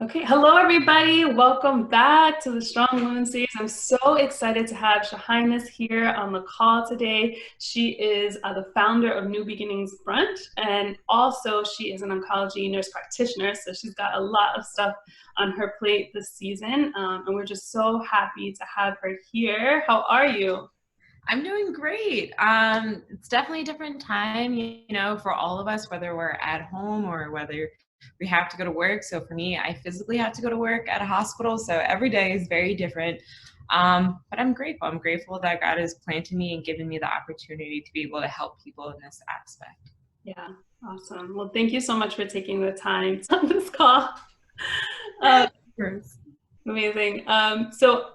Okay, hello everybody. Welcome back to the Strong Women series. I'm so excited to have Shahnaz here on the call today. She is the founder of New Beginnings Brunch, and also she is an oncology nurse practitioner. So she's got a lot of stuff on her plate this season, and we're just so happy to have her here. How are you? I'm doing great. It's definitely a different time, for all of us, whether we're at home or whether we have to go to work. So for me, I physically have to go to work at a hospital. So every day is very different. But I'm grateful. I'm grateful that God has planted me and given me the opportunity to be able to help people in this aspect. Yeah, awesome. Well, thank you so much for taking the time on this call. Uh, Amazing.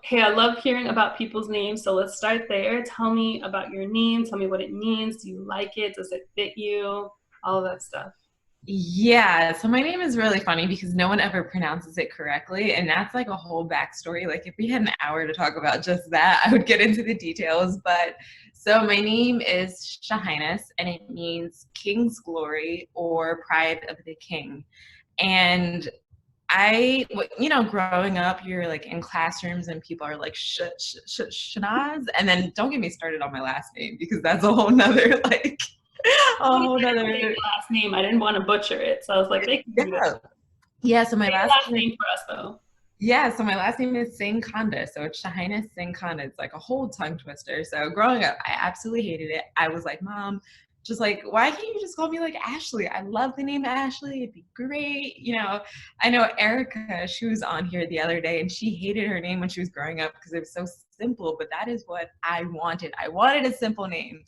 Hey, I love hearing about people's names. So let's start there. Tell me about your name. Tell me what it means. Do you like it? Does it fit you? All of that stuff. Yeah, so my name is really funny because no one ever pronounces it correctly, and that's like a whole backstory. Like if we had an hour to talk about just that, I would get into the details. But so my name is Shahnaz, and it means King's Glory or Pride of the King. And growing up, you're like in classrooms and people are like, Shahnaz. And then don't get me started on my last name because that's a whole nother, like, a whole nother. Last name. I didn't want to butcher it, so I was like, they can do Yeah. Yeah, so my it. last Last name name for us though. Yeah, so my last name is Singh-Kandah, so it's Shahnaz Singh-Kandah. It's like a whole tongue twister. So growing up, I absolutely hated it. I was like, Mom, just like, why can't you just call me like Ashley? I love the name Ashley. It'd be great. I know Erica, she was on here the other day and she hated her name when she was growing up because it was so simple, but that is what I wanted. I wanted a simple name.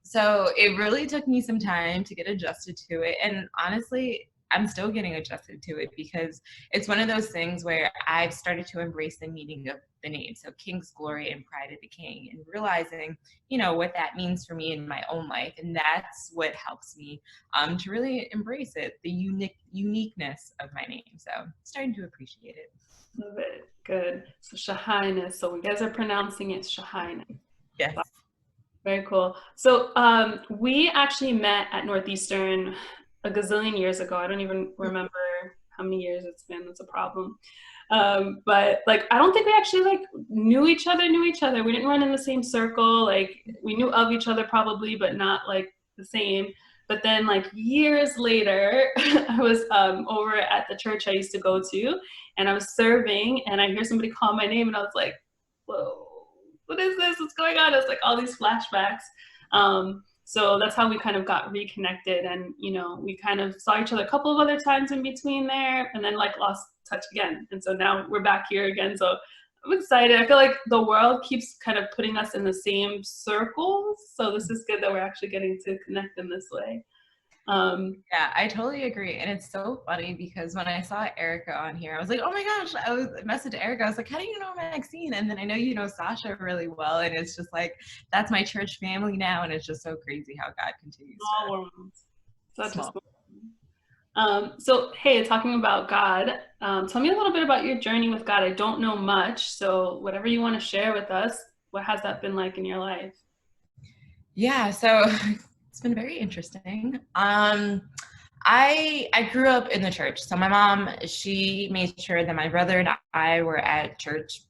So it really took me some time to get adjusted to it. And honestly, I'm still getting adjusted to it because it's one of those things where I've started to embrace the meaning of the name. So King's Glory and Pride of the King, and realizing, what that means for me in my own life. And that's what helps me to really embrace it, the uniqueness of my name. So I'm starting to appreciate it. Love it. Good. So Shahiness. So you guys are pronouncing it Shahiness. Yes. Very cool. So we actually met at Northeastern a gazillion years ago. I don't even remember how many years it's been. That's a problem. But like, I don't think we actually like knew each other. We didn't run in the same circle. Like we knew of each other probably, but not like the same. But then like years later, I was over at the church I used to go to, and I was serving, and I hear somebody call my name, and I was like, whoa, what is this? What's going on? It's like all these flashbacks. So that's how we kind of got reconnected, and we kind of saw each other a couple of other times in between there, and then like lost touch again. And so now we're back here again. So I'm excited. I feel like the world keeps kind of putting us in the same circles. So this is good that we're actually getting to connect in this way. Yeah, I totally agree. And it's so funny because when I saw Erica on here, I was like, oh my gosh, I messaged Erica. I was like, how do you know Maxine? And then I know you know Sasha really well. And it's just like, that's my church family now. And it's just so crazy how God continues Small to world. Such a small. small so, hey, talking about God, tell me a little bit about your journey with God. I don't know much, so whatever you want to share with us, what has that been like in your life? Yeah, so it's been very interesting. I grew up in the church. So my mom, she made sure that my brother and I were at church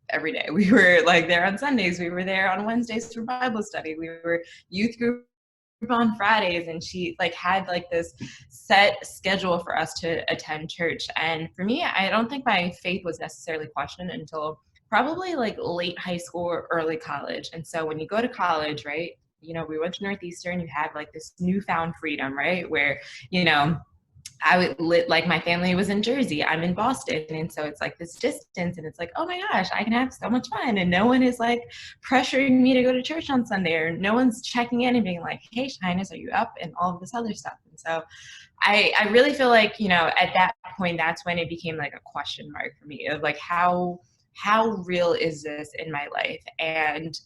every day. We were like there on Sundays. We were there on Wednesdays for Bible study. We were youth group on Fridays, and she like had like this set schedule for us to attend church. And for me, I don't think my faith was necessarily questioned until probably like late high school or early college. And so when you go to college, right? We went to Northeastern, you had like this newfound freedom, right? Where, you know, I would like my family was in Jersey, I'm in Boston. And so it's like this distance, and it's like, oh my gosh, I can have so much fun. And no one is like pressuring me to go to church on Sunday, or no one's checking in and being like, hey, Shyness, are you up? And all of this other stuff. And so I really feel like, at that point, that's when it became like a question mark for me of like, how real is this in my life? And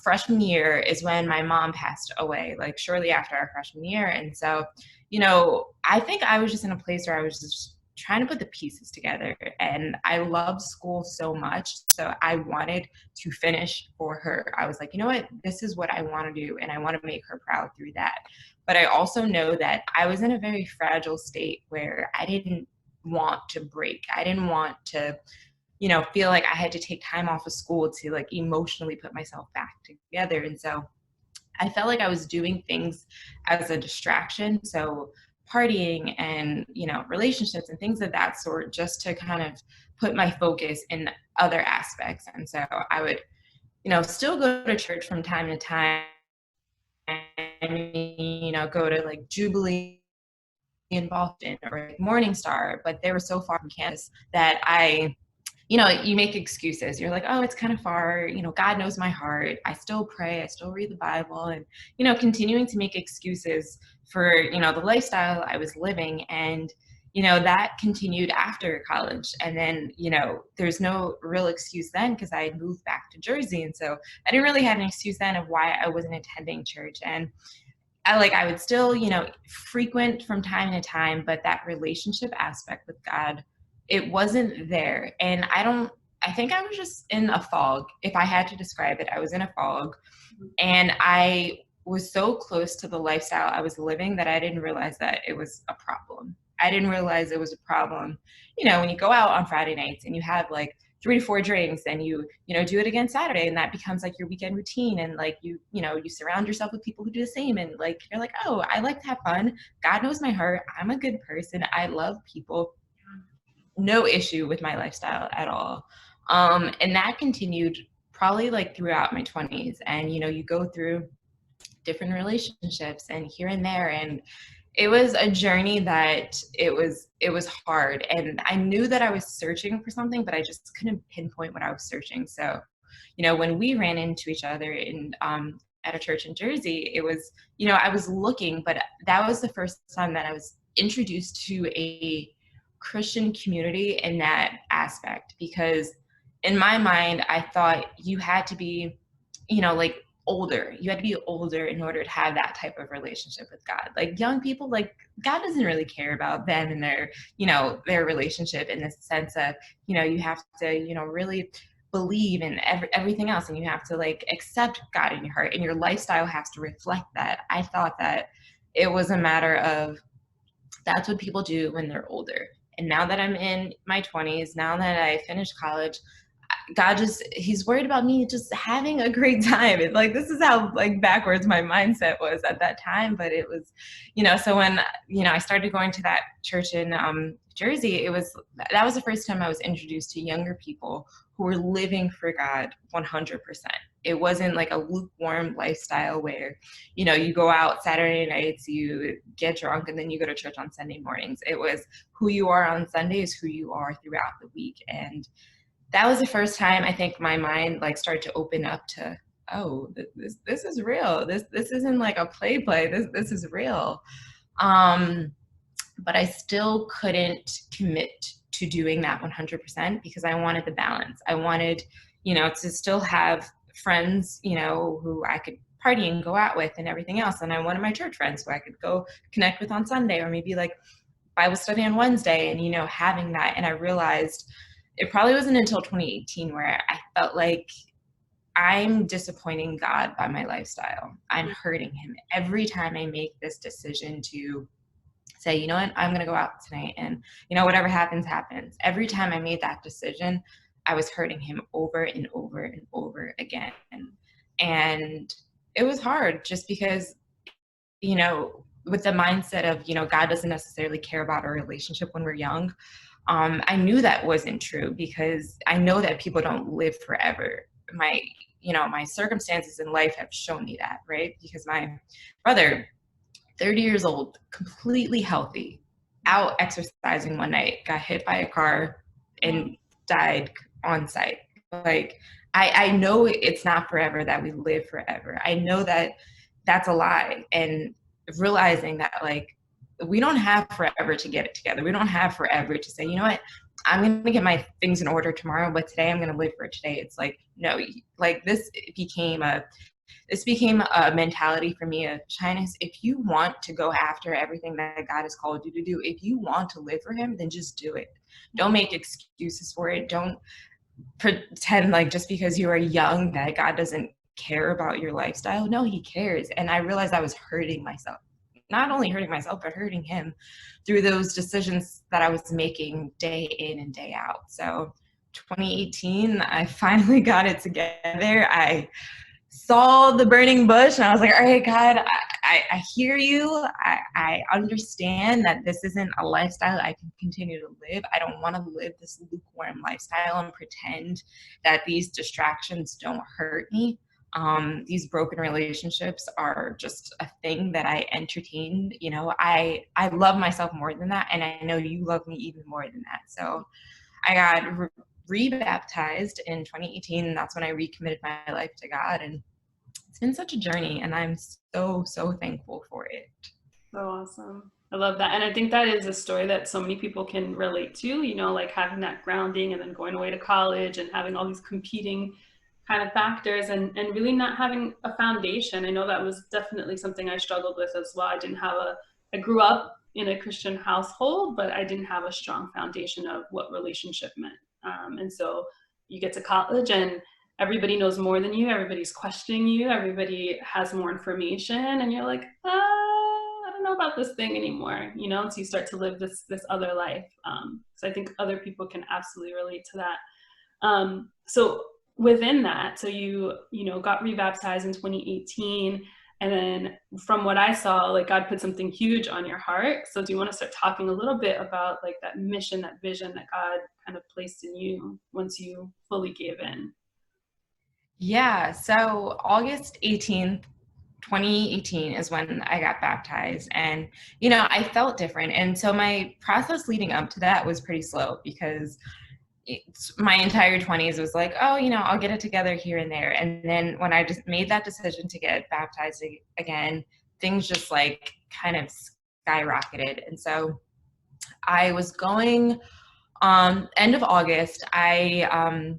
freshman year is when my mom passed away, like shortly after our freshman year. And so I think I was just in a place where I was just trying to put the pieces together. And I loved school so much. So I wanted to finish for her. I was like, you know what? This is what I want to do. And I want to make her proud through that. But I also know that I was in a very fragile state where I didn't want to break. I didn't want to, feel like I had to take time off of school to like emotionally put myself back together. And so I felt like I was doing things as a distraction. So partying and, relationships and things of that sort, just to kind of put my focus in other aspects. And so I would, still go to church from time to time, go to like Jubilee in Boston or like Morning Star, but they were so far from campus that you make excuses. You're like, oh, it's kind of far. God knows my heart. I still pray. I still read the Bible, and, continuing to make excuses for, the lifestyle I was living. And, that continued after college. And then, there's no real excuse then because I had moved back to Jersey. And so I didn't really have an excuse then of why I wasn't attending church. And I would still, frequent from time to time, but that relationship aspect with God, it wasn't there. And I think I was just in a fog. If I had to describe it, I was in a fog. And I was so close to the lifestyle I was living that I didn't realize that it was a problem. I didn't realize it was a problem. When you go out on Friday nights and you have like 3 to 4 drinks and you do it again Saturday, and that becomes like your weekend routine, and like you surround yourself with people who do the same, and like you're like, oh, I like to have fun. God knows my heart. I'm a good person. I love people. No issue with my lifestyle at all. And that continued probably like throughout my 20s. And you go through different relationships and here and there, and it was a journey that it was hard. And I knew that I was searching for something, but I just couldn't pinpoint what I was searching. So, when we ran into each other at a church in Jersey, it was, I was looking, but that was the first time that I was introduced to a Christian community in that aspect. Because in my mind, I thought you had to be, like older. You had to be older in order to have that type of relationship with God. Like young people, like God doesn't really care about them and their, their relationship in the sense of, you have to, really believe in everything else, and you have to like accept God in your heart, and your lifestyle has to reflect that. I thought that it was a matter of that's what people do when they're older. And now that I'm in my 20s, now that I finished college, God he's worried about me just having a great time. It's like, this is how like backwards my mindset was at that time. But it was, so when, I started going to that church in Jersey, that was the first time I was introduced to younger people who were living for God 100%. It wasn't like a lukewarm lifestyle where, you go out Saturday nights, you get drunk, and then you go to church on Sunday mornings. It was who you are on Sunday is who you are throughout the week. And that was the first time I think my mind like started to open up to, oh, this is real. This isn't like a play. This is real. But I still couldn't commit to doing that 100% because I wanted the balance. I wanted, to still have friends, who I could party and go out with and everything else. And I wanted my church friends who I could go connect with on Sunday, or maybe like Bible study on Wednesday, and, having that. And I realized it probably wasn't until 2018 where I felt like I'm disappointing God by my lifestyle. I'm hurting him every time I make this decision to say, you know what, I'm going to go out tonight, and, whatever happens, happens. Every time I made that decision, I was hurting him over and over and over again. And it was hard just because, with the mindset of, God doesn't necessarily care about our relationship when we're young. I knew that wasn't true because I know that people don't live forever. My circumstances in life have shown me that, right? Because my brother, 30 years old, completely healthy, out exercising one night, got hit by a car and died on site. Like, I know it's not forever, that we live forever. I know that that's a lie. And realizing that, like, we don't have forever to get it together. We don't have forever to say, you know what, I'm going to get my things in order tomorrow, but today I'm going to live for today. It's like, no, like this became a mentality for me of, Shahnaz, if you want to go after everything that God has called you to do, if you want to live for him, then just do it. Don't make excuses for it. Don't pretend like just because you are young that God doesn't care about your lifestyle. No, he cares. And I realized I was hurting myself. not only hurting myself, but hurting him through those decisions that I was making day in and day out. So 2018, I finally got it together. I saw the burning bush and I was like, all right, God, I hear you. I understand that this isn't a lifestyle I can continue to live. I don't want to live this lukewarm lifestyle and pretend that these distractions don't hurt me. These broken relationships are just a thing that I entertain. You know, I love myself more than that. And I know you love me even more than that. So I got rebaptized in 2018, and that's when I recommitted my life to God. And it's been such a journey, and I'm so thankful for it. So awesome. I love that. And I think that is a story that so many people can relate to, you know, like having that grounding and then going away to college and having all these competing kind of factors and really not having a foundation. I know that was definitely something I struggled with as well. I grew up in a Christian household, but I didn't have a strong foundation of what relationship meant. And so you get to college and everybody knows more than you, everybody's questioning you, everybody has more information, and you're like, I don't know about this thing anymore, you know. And so you start to live this other life. So I think other people can absolutely relate to that. So within that, so you know, got rebaptized in 2018, and then from what I saw, like God put something huge on your heart. So do you want to start talking a little bit about like that mission, that vision that God kind of placed in you once you fully gave in? Yeah, so August 18th, 2018 is when I got baptized, and you know, I felt different. And so my process leading up to that was pretty slow because my entire 20s was like, oh, you know, I'll get it together here and there. And then when I just made that decision to get baptized again, things just like kind of skyrocketed. And so I was going end of August, I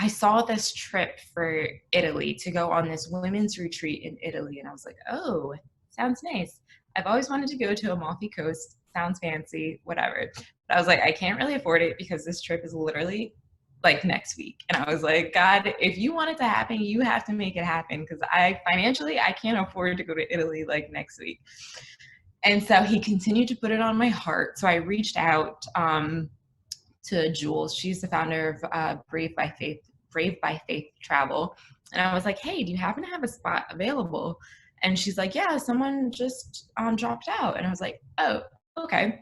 saw this trip for Italy to go on this women's retreat in Italy. And I was like, oh, sounds nice. I've always wanted to go to Amalfi Coast. Sounds fancy, whatever. But I was like, I can't really afford it because this trip is literally like next week. And I was like, God, if you want it to happen, you have to make it happen because financially, I can't afford to go to Italy like next week. And so he continued to put it on my heart. So I reached out to Jules. She's the founder of Brave by Faith Travel. And I was like, hey, do you happen to have a spot available? And she's like, yeah, someone just dropped out. And I was like, oh, okay.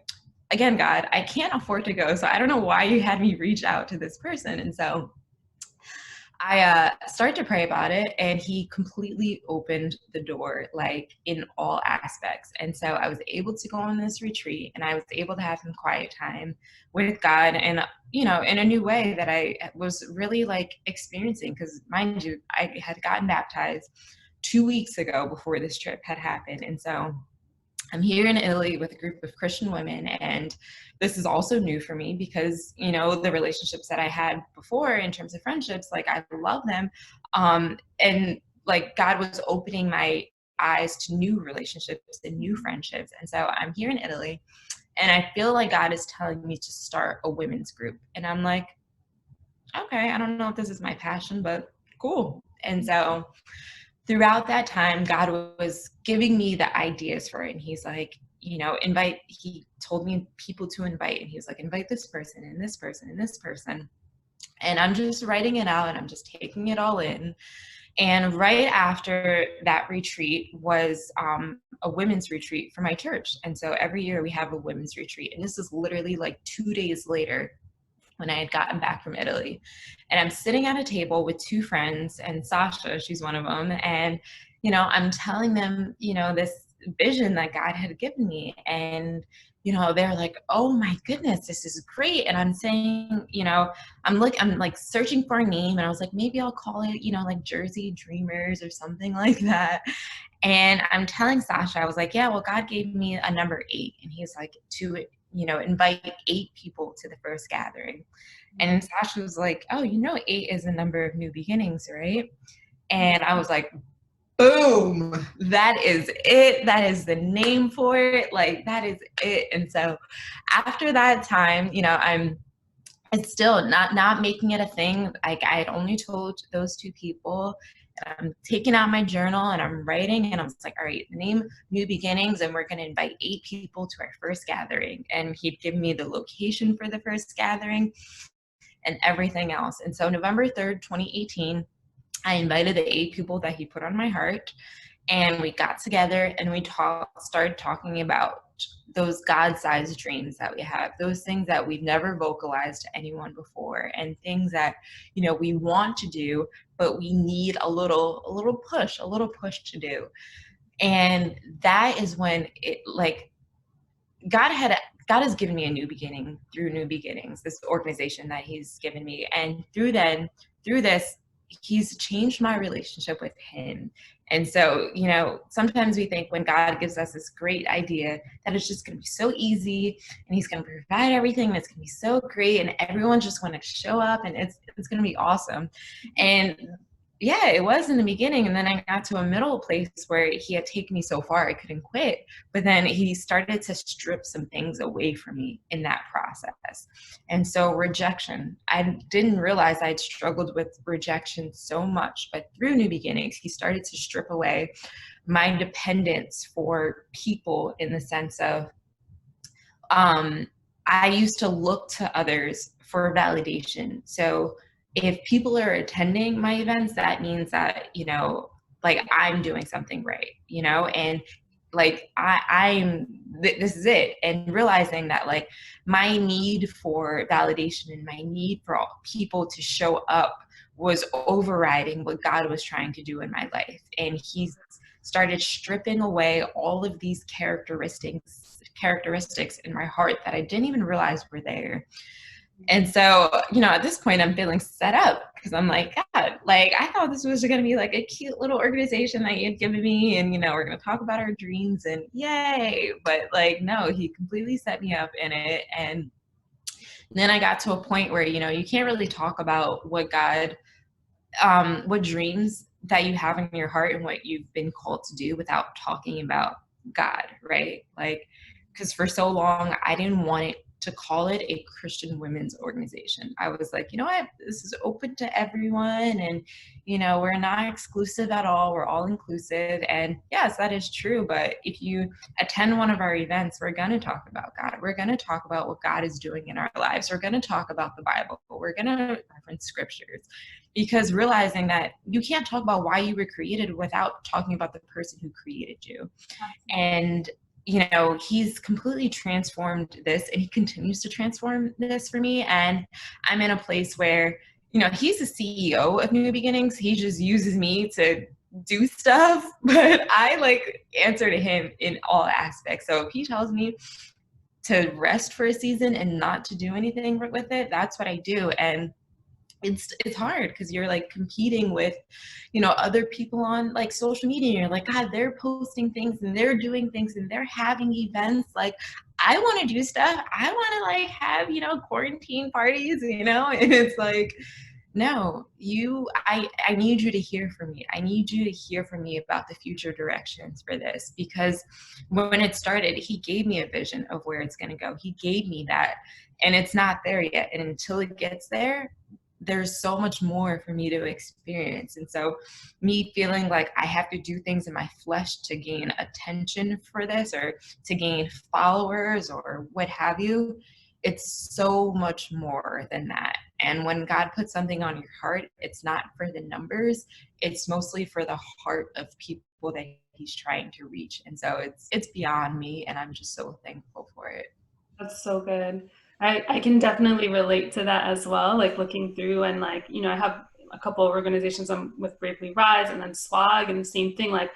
Again, God, I can't afford to go. So I don't know why you had me reach out to this person. And so I started to pray about it, and he completely opened the door, like in all aspects. And so I was able to go on this retreat, and I was able to have some quiet time with God, and you know, in a new way that I was really like experiencing. Because mind you, I had gotten baptized 2 weeks ago before this trip had happened, and so I'm here in Italy with a group of Christian women, and this is also new for me because, you know, the relationships that I had before in terms of friendships, like I love them. And like God was opening my eyes to new relationships and new friendships. And so I'm here in Italy, and I feel like God is telling me to start a women's group. And I'm like, okay, I don't know if this is my passion, but cool. And so throughout that time, God was giving me the ideas for it. And he's like, you know, he told me people to invite. And he was like, invite this person and this person and this person. And I'm just writing it out and I'm just taking it all in. And right after that retreat was a women's retreat for my church. And so every year we have a women's retreat. And this is literally like 2 days later when I had gotten back from Italy. And I'm sitting at a table with two friends, and Sasha, she's one of them. And, you know, I'm telling them, you know, this vision that God had given me. And, you know, they're like, oh my goodness, this is great. And I'm saying, you know, I'm like searching for a name. And I was like, maybe I'll call it, you know, like Jersey Dreamers or something like that. And I'm telling Sasha, I was like, yeah, well, God gave me a number 8. And he's like, to, you know, invite 8 people to the first gathering. And Sasha was like, oh, you know, 8 is the number of new beginnings, right? And I was like, boom, that is it. That is the name for it. Like, that is it. And so after that time, you know, it's still not making it a thing. Like, I had only told those 2 people. I'm taking out my journal and I'm writing, and I'm just like, all right, name New Beginnings, and we're going to invite 8 people to our first gathering. And he'd give me the location for the first gathering and everything else. And so November 3rd, 2018, I invited the 8 people that he put on my heart, and we got together and we started talking about those God-sized dreams that we have, those things that we've never vocalized to anyone before, and things that, you know, we want to do, but we need a little push to do. And that is when it, like, God has given me a new beginning through New Beginnings, this organization that he's given me. And through this, he's changed my relationship with him. And so, you know, sometimes we think when God gives us this great idea that it's just going to be so easy and he's going to provide everything and it's going to be so great and everyone's just going to show up and it's going to be awesome. And yeah, it was in the beginning. And then I got to a middle place where he had taken me so far I couldn't quit. But then he started to strip some things away from me in that process. And so rejection, I didn't realize I'd struggled with rejection so much, but through New Beginnings, he started to strip away my dependence for people, in the sense of, I used to look to others for validation. So if people are attending my events, that means that, you know, like, I'm doing something right, you know, and like, this is it. And realizing that, like, my need for validation and my need for all people to show up was overriding what God was trying to do in my life. And he's started stripping away all of these characteristics in my heart that I didn't even realize were there. And so, you know, at this point I'm feeling set up, because I'm like, God, like, I thought this was going to be like a cute little organization that you had given me, and, you know, we're going to talk about our dreams and yay. But like, no, he completely set me up in it. And then I got to a point where, you know, you can't really talk about what dreams that you have in your heart and what you've been called to do without talking about God, right? Like, because for so long I didn't want it to call it a Christian women's organization. I was like, you know what, this is open to everyone, and, you know, we're not exclusive at all, we're all inclusive. And yes, that is true, but if you attend one of our events, we're going to talk about God, we're going to talk about what God is doing in our lives, we're going to talk about the Bible, we're going to reference scriptures, because realizing that you can't talk about why you were created without talking about the person who created you. And you know, he's completely transformed this, and he continues to transform this for me. And I'm in a place where, you know, he's the CEO of New Beginnings. He just uses me to do stuff, but I like answer to him in all aspects. So if he tells me to rest for a season and not to do anything with it, that's what I do. And it's hard, because you're like competing with, you know, other people on like social media. You're like, God, they're posting things and they're doing things and they're having events. Like, I want to do stuff. I want to like have, you know, quarantine parties, you know, and it's like, no, I need you to hear from me. I need you to hear from me about the future directions for this, because when it started, he gave me a vision of where it's going to go. He gave me that, and it's not there yet. And until it gets there, there's so much more for me to experience. And so me feeling like I have to do things in my flesh to gain attention for this, or to gain followers or what have you, it's so much more than that. And when God puts something on your heart, it's not for the numbers, it's mostly for the heart of people that he's trying to reach. And so it's beyond me, and I'm just so thankful for it. That's so good. I can definitely relate to that as well. Like, looking through, and like, you know, I have a couple of organizations I'm with, Bravely Rise and then SWAG, and the same thing, like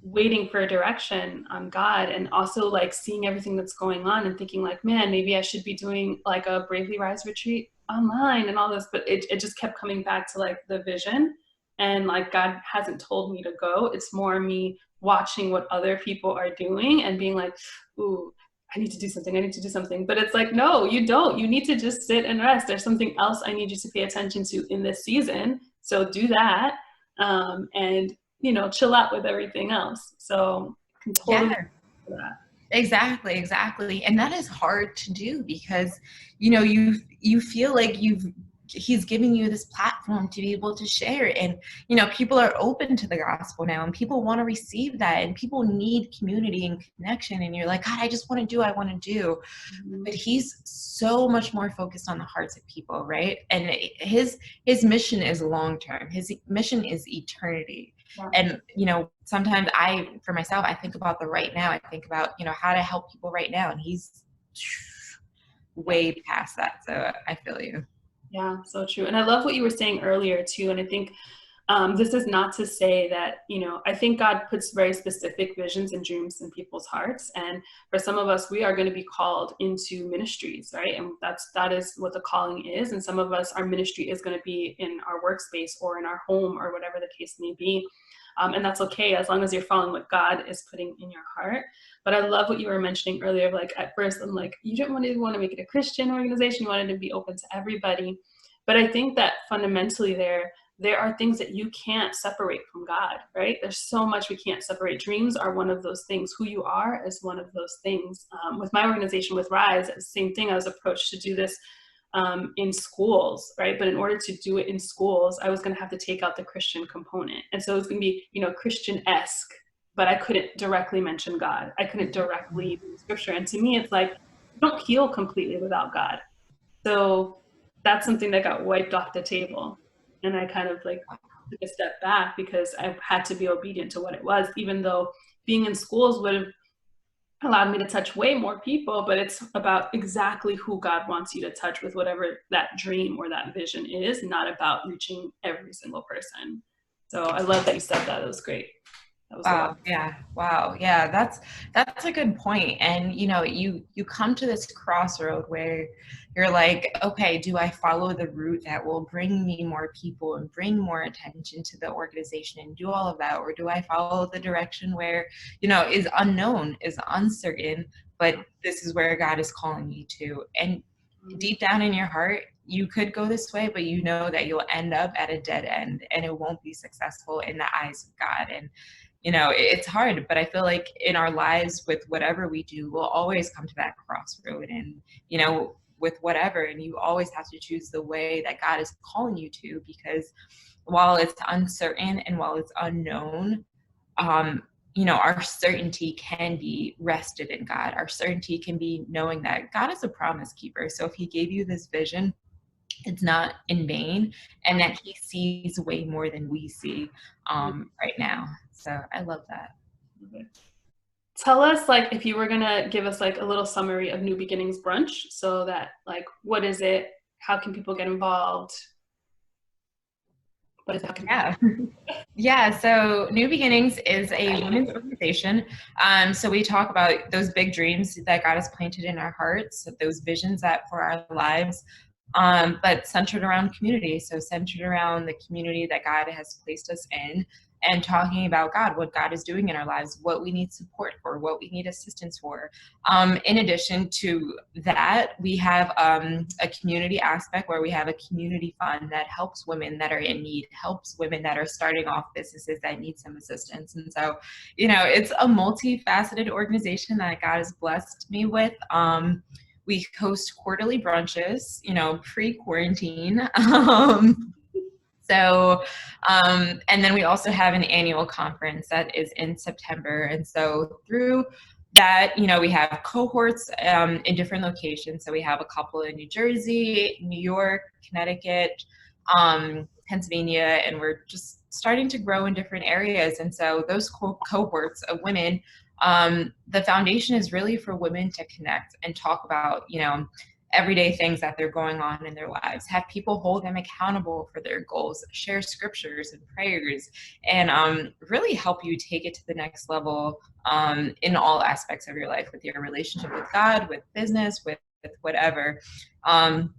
waiting for a direction on God, and also like seeing everything that's going on and thinking like, man, maybe I should be doing like a Bravely Rise retreat online and all this. But it just kept coming back to like the vision, and like, God hasn't told me to go. It's more me watching what other people are doing and being like, ooh, I need to do something. I need to do something. But it's like, no, you don't. You need to just sit and rest. There's something else I need you to pay attention to in this season. So do that. And, you know, chill out with everything else. So I can totally do that. Exactly. And that is hard to do, because, you know, you feel like you've he's giving you this platform to be able to share. And, you know, people are open to the gospel now, and people want to receive that, and people need community and connection. And you're like, God, I just want to do, I want to do. But he's so much more focused on the hearts of people, right? And his mission is long-term. His mission is eternity. Yeah. And, you know, sometimes for myself, I think about the right now. I think about, you know, how to help people right now. And he's way past that. So I feel you. Yeah, so true. And I love what you were saying earlier too. And I think this is not to say that, you know, I think God puts very specific visions and dreams in people's hearts. And for some of us, we are going to be called into ministries, right? And that is what the calling is. And some of us, our ministry is going to be in our workspace or in our home or whatever the case may be. And that's okay, as long as you're following what God is putting in your heart. But I love what you were mentioning earlier. Like at first, I'm like, you didn't want to make it a Christian organization. You wanted to be open to everybody. But I think that fundamentally there are things that you can't separate from God, right? There's so much we can't separate. Dreams are one of those things. Who you are is one of those things. With my organization, with Rise, the same thing. I was approached to do this in schools, right? But in order to do it in schools, I was going to have to take out the Christian component. And so it was going to be, you know, Christian-esque, but I couldn't directly mention God. I couldn't directly use scripture. And to me, it's like, you don't heal completely without God. So that's something that got wiped off the table. And I kind of like took a step back because I had to be obedient to what it was, even though being in schools would have allowed me to touch way more people, but it's about exactly who God wants you to touch with whatever that dream or that vision is, not about reaching every single person. So I love that you said that. It was great. That was Wow. Yeah. Wow. Yeah. That's a good point. And, you know, you come to this crossroad where you're like, okay, do I follow the route that will bring me more people and bring more attention to the organization and do all of that? Or do I follow the direction where, you know, is unknown, is uncertain, but this is where God is calling you to? And deep down in your heart, you could go this way, but you know that you'll end up at a dead end and it won't be successful in the eyes of God. And, you know, it's hard, but I feel like in our lives with whatever we do, we'll always come to that crossroad and, you know, with whatever, and you always have to choose the way that God is calling you to, because while it's uncertain and while it's unknown, you know, our certainty can be rested in God. Our certainty can be knowing that God is a promise keeper. So if he gave you this vision, it's not in vain, and that he sees way more than we see right now. So I love that. Tell us, like, if you were gonna give us like a little summary of New Beginnings Brunch, so that, like, what is it? How can people get involved? What is that? Yeah. Yeah, so New Beginnings is a women's organization. So we talk about those big dreams that God has planted in our hearts, those visions that for our lives, but centered around community. So centered around the community that God has placed us in, and talking about God, what God is doing in our lives, what we need support for, what we need assistance for. In addition to that, we have a community aspect where we have a community fund that helps women that are in need, helps women that are starting off businesses that need some assistance. And so, you know, it's a multifaceted organization that God has blessed me with. We host quarterly brunches, you know, pre-quarantine. And then we also have an annual conference that is in September. And so through that, you know, we have cohorts in different locations. So we have a couple in New Jersey, New York, Connecticut, Pennsylvania, and we're just starting to grow in different areas. And so those cohorts of women, the foundation is really for women to connect and talk about, you know, everyday things that they're going on in their lives, have people hold them accountable for their goals, share scriptures and prayers, and really help you take it to the next level in all aspects of your life, with your relationship with God, with business, with whatever. And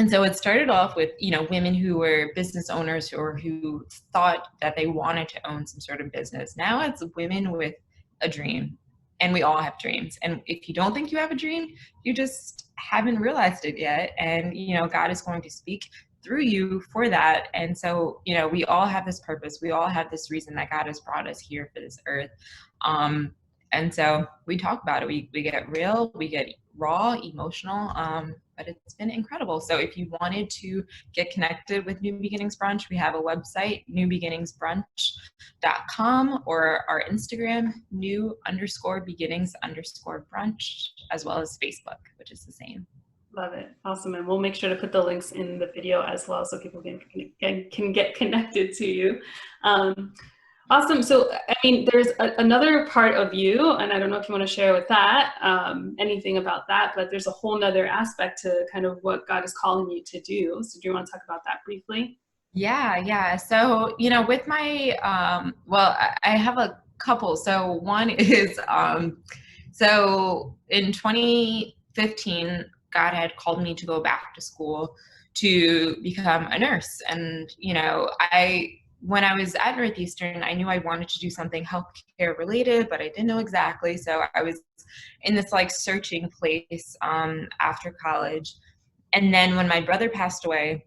so it started off with, you know, women who were business owners or who thought that they wanted to own some sort of business. Now it's women with a dream. And we all have dreams. And if you don't think you have a dream, you just haven't realized it yet. And, you know, God is going to speak through you for that. And so, you know, we all have this purpose. We all have this reason that God has brought us here for this earth. And so we talk about it. We get real, we get raw, emotional, but it's been incredible. So if you wanted to get connected with New Beginnings Brunch, we have a website, newbeginningsbrunch.com, or our Instagram, new_beginnings_brunch, as well as Facebook, which is the same. Love it. Awesome. And we'll make sure to put the links in the video as well so people can get connected to you. Awesome. So, I mean, there's another part of you, and I don't know if you want to share with that, anything about that, but there's a whole nother aspect to kind of what God is calling you to do. So do you want to talk about that briefly? Yeah. So, with my, well, I have a couple. So one is, so in 2015, God had called me to go back to school to become a nurse. And, when I was at Northeastern, I knew I wanted to do something healthcare related, but I didn't know exactly. So I was in this like searching place after college. And then when my brother passed away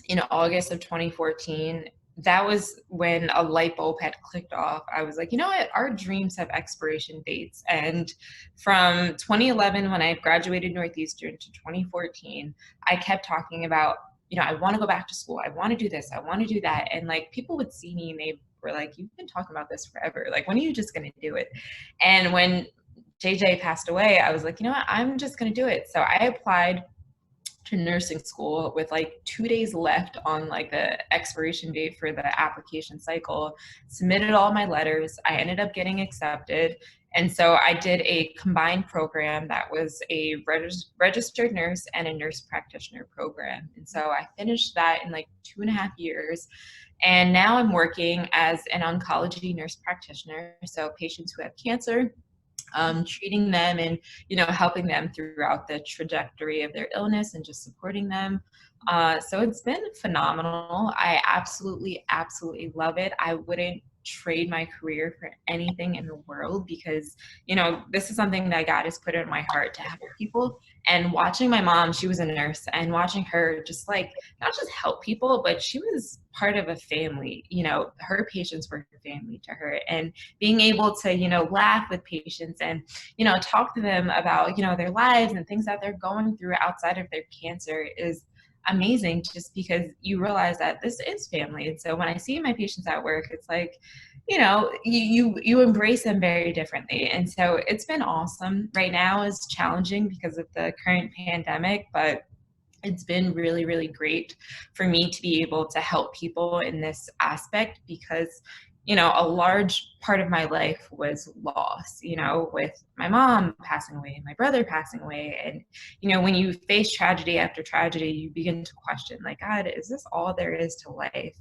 in August of 2014, that was when a light bulb had clicked off. I was like, you know what? Our dreams have expiration dates. And from 2011, when I graduated Northeastern, to 2014, I kept talking about, I want to go back to school. I want to do this. I want to do that. And like people would see me and they were like, you've been talking about this forever. Like, when are you just going to do it? And when JJ passed away, I was like, you know what? I'm just going to do it. So I applied to nursing school with like 2 days left on like the expiration date for the application cycle, submitted all my letters. I ended up getting accepted. And so I did a combined program that was a registered nurse and a nurse practitioner program. And so I finished that in like 2.5 years. And now I'm working as an oncology nurse practitioner. So patients who have cancer, treating them and, helping them throughout the trajectory of their illness and just supporting them. So it's been phenomenal. I absolutely, absolutely love it. I wouldn't trade my career for anything in the world because, this is something that God has put in my heart to help people. And watching my mom, she was a nurse, and watching her just like, not just help people, but she was part of a family. Her patients were family to her, and being able to, laugh with patients and, talk to them about, their lives and things that they're going through outside of their cancer is amazing, just because you realize that this is family. And so when I see my patients at work, it's like, you embrace them very differently. And so it's been awesome. Right now is challenging because of the current pandemic, but it's been really, really great for me to be able to help people in this aspect because, a large part of my life was loss, with my mom passing away and my brother passing away. And, when you face tragedy after tragedy, you begin to question, like, God, is this all there is to life?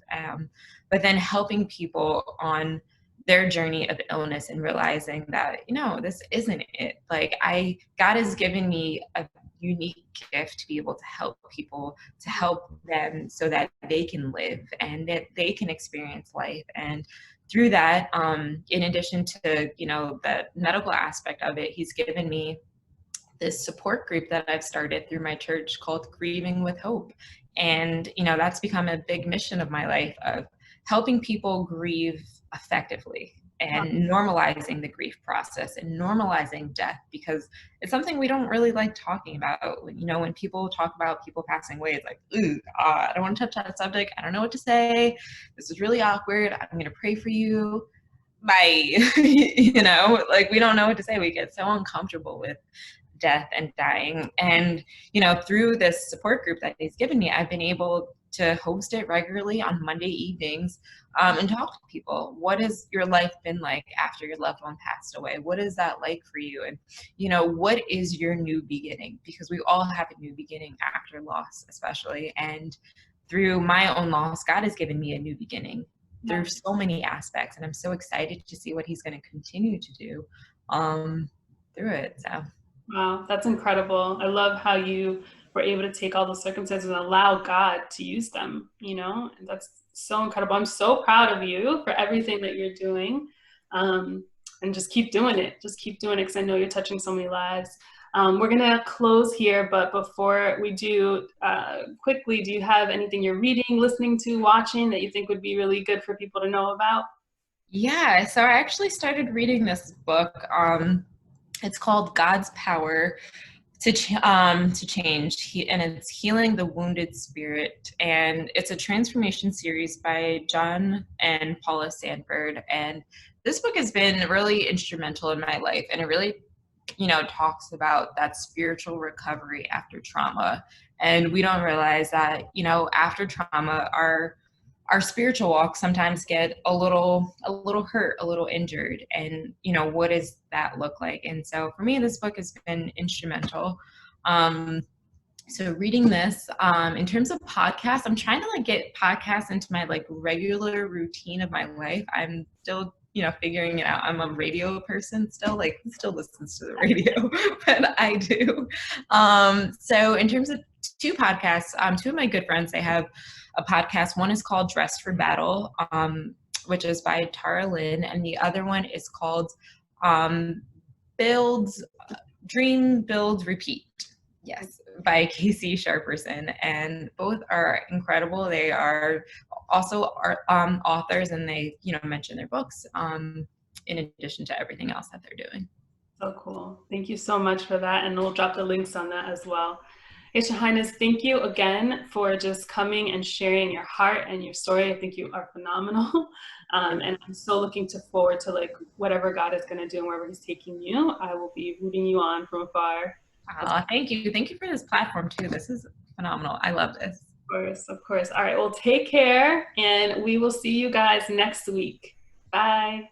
But then helping people on their journey of illness and realizing that, this isn't it. Like, God has given me a unique gift to be able to help people, to help them so that they can live and that they can experience life. And through that, in addition to, the medical aspect of it, he's given me this support group that I've started through my church called Grieving with Hope. And, that's become a big mission of my life, of helping people grieve effectively and normalizing the grief process and normalizing death, because it's something we don't really like talking about. When people talk about people passing away, it's like, ooh, I don't want to touch that subject. I don't know what to say. This is really awkward. I'm going to pray for you. Bye. Like, we don't know what to say. We get so uncomfortable with death and dying. And, through this support group that he's given me, I've been able to host it regularly on Monday evenings and talk to people. What has your life been like after your loved one passed away? What is that like for you? And, what is your new beginning? Because we all have a new beginning after loss, especially. And through my own loss, God has given me a new beginning through so many aspects. And I'm so excited to see what he's going to continue to do through it. So. Wow, that's incredible. I love how you were able to take all those circumstances and allow God to use them, and that's so incredible. I'm so proud of you for everything that you're doing. And just keep doing it. Just keep doing it because I know you're touching so many lives. We're going to close here, but before we do, quickly, do you have anything you're reading, listening to, watching that you think would be really good for people to know about? Yeah, so I actually started reading this book. It's called God's Power to Change, and it's Healing the Wounded Spirit. And it's a transformation series by John and Paula Sanford. And this book has been really instrumental in my life, and it really, talks about that spiritual recovery after trauma. And we don't realize that, after trauma, our spiritual walk sometimes get a little hurt, a little injured, and what does that look like? And so for me, this book has been instrumental. So reading this, in terms of podcasts, I'm trying to get podcasts into my regular routine of my life. I'm still figuring it out. I'm a radio person still, still listens to the radio, but I do. So in terms of two podcasts, two of my good friends, they have a podcast. One is called Dressed for Battle, which is by Tara Lynn, and the other one is called Dream, Build, Repeat. Yes, by Casey Sharperson, and both are incredible. They are also authors, and they mention their books in addition to everything else that they're doing. So cool. Thank you so much for that, and we'll drop the links on that as well. Hey, Shahnaz, thank you again for just coming and sharing your heart and your story. I think you are phenomenal. And I'm so looking forward to whatever God is going to do and wherever he's taking you. I will be rooting you on from afar. Thank you. Thank you for this platform too. This is phenomenal. I love this. Of course, of course. All right, well, take care, and we will see you guys next week. Bye.